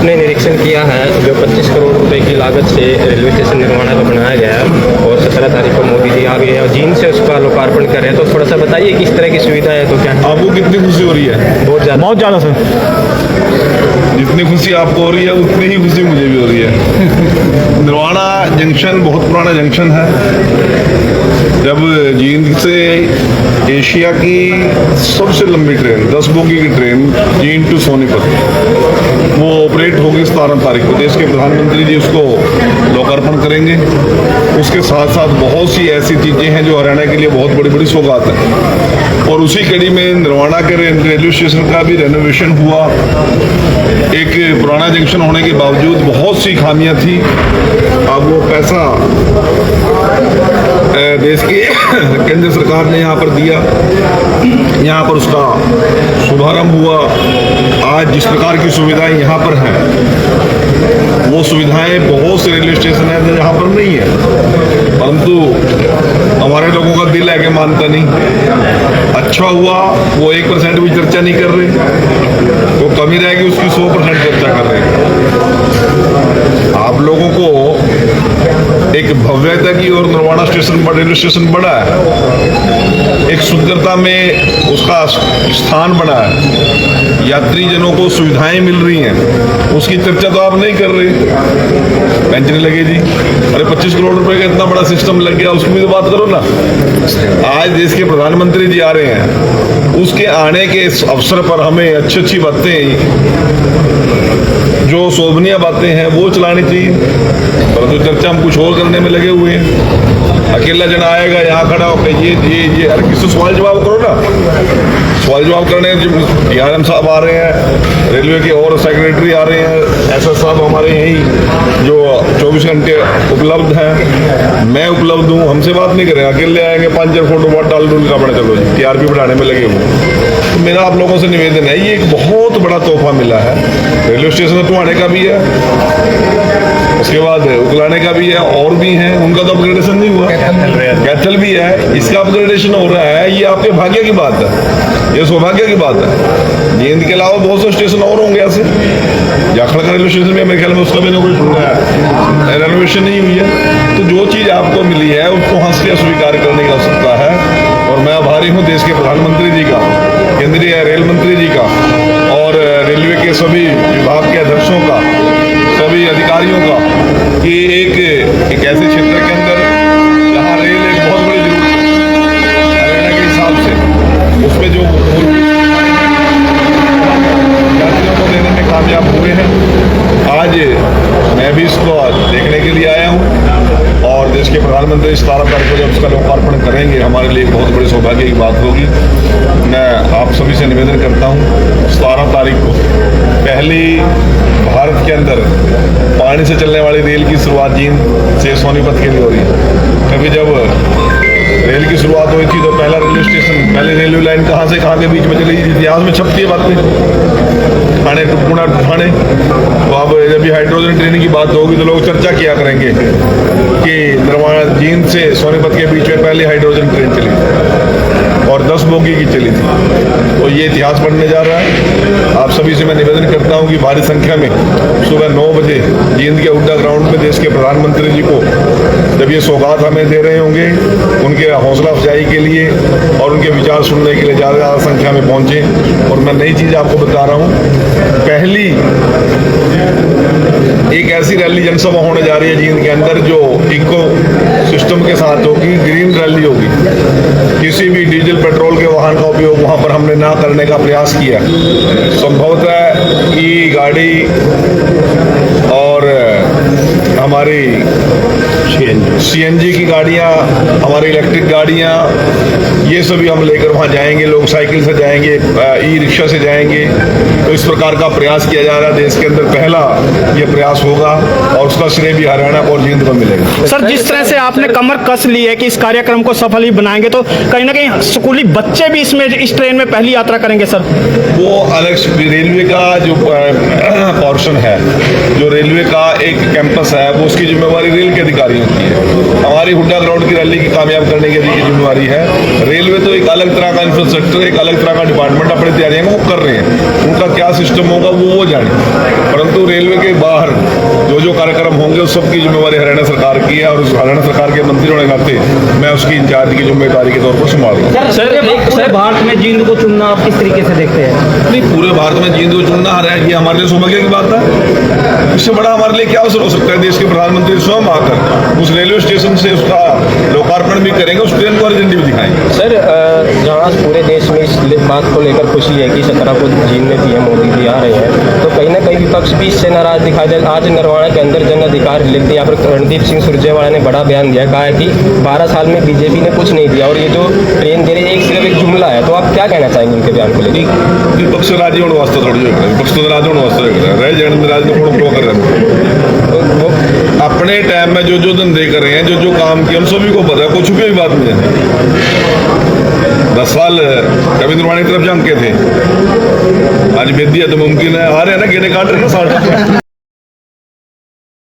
ने निरीक्षण किया है जो 25 करोड़ रुपए की लागत से रेलवे स्टेशन निर्माण का बनाया गया है और 17 तारीख को मोदी जी आ गए हैं और जींद से उसका लोकार्पण कर रहे हैं, तो थोड़ा सा बताइए किस तरह की सुविधा है, तो क्या है? आपको कितनी खुशी हो रही है? बहुत ज़्यादा सर। जितनी खुशी आपको हो रही है उतनी ही खुशी मुझे भी हो रही है। निर्वाणा जंक्शन बहुत पुराना जंक्शन है। जब जींद से एशिया की सबसे लंबी ट्रेन 10 बोगी की ट्रेन जींद टू सोनीपत वो ऑपरेट होगी 17 तारीख को, देश के प्रधानमंत्री जी उसको लोकार्पण करेंगे। उसके साथ साथ बहुत सी ऐसी चीज़ें हैं जो हरियाणा के लिए बहुत बड़ी बड़ी सौगात है। और उसी कड़ी में निर्वाणा के रेलवे स्टेशन का भी रेनोवेशन हुआ। एक पुराना जंक्शन होने के बावजूद बहुत सी खामियां थी। अब वो पैसा देश की केंद्र सरकार ने यहाँ पर दिया, यहाँ पर उसका शुभारंभ हुआ। आज जिस प्रकार की सुविधाएं यहाँ पर हैं वो सुविधाएं बहुत से रेलवे स्टेशन हैं जहाँ पर नहीं है, परंतु हमारे लोगों का दिल है कि मानता नहीं। अच्छा हुआ वो 1% भी चर्चा नहीं कर रहे, वो कमी रहेगी उसकी 100% चर्चा कर रहे हैं। आप लोगों को एक भव्यता की और निर्वाणा स्टेशन रेलवे स्टेशन बड़ा है, एक सुंदरता में उसका स्थान बना है, यात्री जनों को सुविधाएं मिल रही हैं, उसकी चर्चा तो आप नहीं कर रहे। बेंच नहीं लगे जी, अरे 25 करोड़ रुपए का इतना बड़ा सिस्टम लग गया, उसकी भी तो बात करो ना। आज देश के प्रधानमंत्री जी आ रहे हैं, उसके आने के अवसर पर हमें अच्छी अच्छी बातें जो शोभनीय बातें हैं वो चलानी चाहिए, परंतु चर्चा हम कुछ और करने में लगे हुए हैं। अकेला जन आएगा यहाँ खड़ा होकर ये अरे किसी सवाल जवाब करो ना। सवाल जवाब करने DRM साहब आ रहे हैं, रेलवे के और सेक्रेटरी आ रहे हैं, SS साहब हमारे यहीं जो 24 घंटे उपलब्ध हैं, मैं उपलब्ध हूँ। हमसे बात नहीं करें, अकेले आएंगे 5-4 फोटो बहुत डाल डूल का बड़ा चलो TRP बढ़ाने में लगे हुए। तो मेरा आप लोगों से निवेदन है, ये एक बहुत बड़ा तोहफा मिला है। रेलवे स्टेशन टुहाने का भी है, उसके बाद उकलाने का भी है, और भी हैं, उनका तो अपग्रेडेशन नहीं हुआ। कैथल भी है, इसका अपग्रेडेशन हो रहा है। ये आपके भाग्य की बात है, ये सौभाग्य की बात है। जींद के अलावा बहुत से स्टेशन और होंगे ऐसे। जाखड़ का रेलवे स्टेशन में मेरे ख्याल में उसका भी रेनोवेशन नहीं हुई है। तो जो चीज़ आपको मिली है उसको हंस के स्वीकार करने की आवश्यकता है। और मैं आभारी हूँ देश के प्रधानमंत्री जी का, केंद्रीय रेल मंत्री जी का और रेलवे के सभी विभाग के अध्यक्षों का, सभी अधिकारियों का, कि एक ऐसे क्षेत्र के अंदर जहाँ रेल एक बहुत बड़ी जरूरत है हरियाणा के हिसाब से, उसमें जो यात्रियों को देने में कामयाब हुए हैं। आज मैं भी इसको देखने के लिए आया हूँ और देश के प्रधानमंत्री 17 तारीख को जब उसका लोकार्पण करेंगे हमारे लिए बहुत बड़ी सौभाग्य की बात होगी। मैं आप सभी से निवेदन करता हूँ 17 तारीख को पहली भारत के अंदर पानी से चलने वाली रेल की शुरुआत जींद से सोनीपत के लिए हो रही है। क्योंकि जब रेल की शुरुआत हुई थी तो पहला रेलवे स्टेशन, पहली रेलवे लाइन कहाँ से कहाँ के बीच में चली, इतिहास में छपती है बातें, ठाणे टू पुणे ठाणे। तो अब जब भी हाइड्रोजन ट्रेन की बात होगी तो लोग चर्चा किया करेंगे कि निर्वाणा जींद से सोनीपत के बीच में पहली हाइड्रोजन ट्रेन चली और 10 बोगी की चली थी। तो ये इतिहास बनने जा रहा है। आप सभी से मैं निवेदन करता हूँ कि भारी संख्या में सुबह 9 बजे जींद के हुड्डा ग्राउंड में देश के प्रधानमंत्री जी को जब ये सौगात हमें दे रहे होंगे, उनके हौसला अफजाई के लिए और उनके विचार सुनने के लिए ज़्यादा संख्या में पहुँचे। और मैं नई चीज़ आपको बता रहा हूँ, पहली एक ऐसी रैली जनसभा होने जा रही है जींद के अंदर जो इको सिस्टम के साथ होगी, ग्रीन रैली होगी। किसी भी डीजल पेट्रोल के वाहन का उपयोग वहाँ पर हमने ना करने का प्रयास किया। संभवतः ई गाड़ी और हमारी CNG की गाड़ियाँ, हमारी इलेक्ट्रिक गाड़ियाँ, ये सभी हम लेकर वहाँ जाएंगे। लोग साइकिल से जाएंगे, ई-रिक्शा से जाएंगे। तो इस प्रकार का प्रयास किया जा रहा है। देश के अंदर पहला ये प्रयास होगा और उसका श्रेय भी हरियाणा और जींद को मिलेगा। सर, जिस तरह से आपने कमर कस ली है कि इस कार्यक्रम को सफल ही बनाएंगे, तो कहीं ना कहीं स्कूली बच्चे भी इस ट्रेन में पहली यात्रा करेंगे सर? वो अलग रेलवे का जो पोर्शन है, जो रेलवे का एक कैंपस है वो उसकी जिम्मेवारी रेल के अधिकारियों की है। हमारी हुड्डा ग्राउंड की रैली की कामयाब करने की जिम्मेवारी है रेलवे। तो एक अलग तरह का इंफ्रास्ट्रक्चर, एक अलग तरह का डिपार्टमेंट अपनी तैयारियां वो कर रहे हैं, उनका क्या सिस्टम होगा वो जाने। परंतु रेलवे के बाहर जो कार्यक्रम होंगे उस सब की जिम्मेवारी हरियाणा सरकार की है, और उस हरियाणा सरकार के मंत्री होने के नाते मैं उसकी इंचार्ज की जिम्मेदारी के तौर पर संभालूंगा। सर भारत में जींद को चुनना आप किस तरीके से देखते हैं? नहीं, पूरे भारत में जींद को चुनना ये हमारे लिए सौभाग्य की बात है। इससे बड़ा हमारे लिए क्या अवसर हो सकता है? देश के प्रधानमंत्री स्वयं आकर उस रेलवे स्टेशन से उसका लोकार्पण भी करेंगे, उस ट्रेन को हरी झंडी भी दिखाएंगे। सर, जहाँ पूरे देश में इस बात को लेकर खुशी है कि 17 को जींद में पीएम मोदी जी आ रहे हैं, तो कहीं ना कहीं विपक्ष भी इससे नाराज दिखाई दे। आज नरवाना के अंदर जन अधिकार लिख दिया, पर रणदीप सिंह सुरजेवाला ने बड़ा बयान दिया, कहा है कि 12 साल में बीजेपी ने कुछ नहीं दिया और ये जो ट्रेन दे रही है सिर्फ एक जुमला है। तो आप क्या कहना चाहेंगे उनके बयान को लेकर? विपक्ष राजी होने वास्ते थोड़ी हो विपक्ष तो राज होने वास्ते रह जाने राज तो कौन कर रहे हैं। अपने टाइम में जो धंधे कर रहे हैं, जो काम किया, हम सभी को पता है, कुछ भी बात नहीं है। 10 साल रविंद्र वाणी तरफ जंग के थे, आज बेदी है तो मुमकिन है, आ रहे हैं ना, गेने काट रहे हैं ना 60।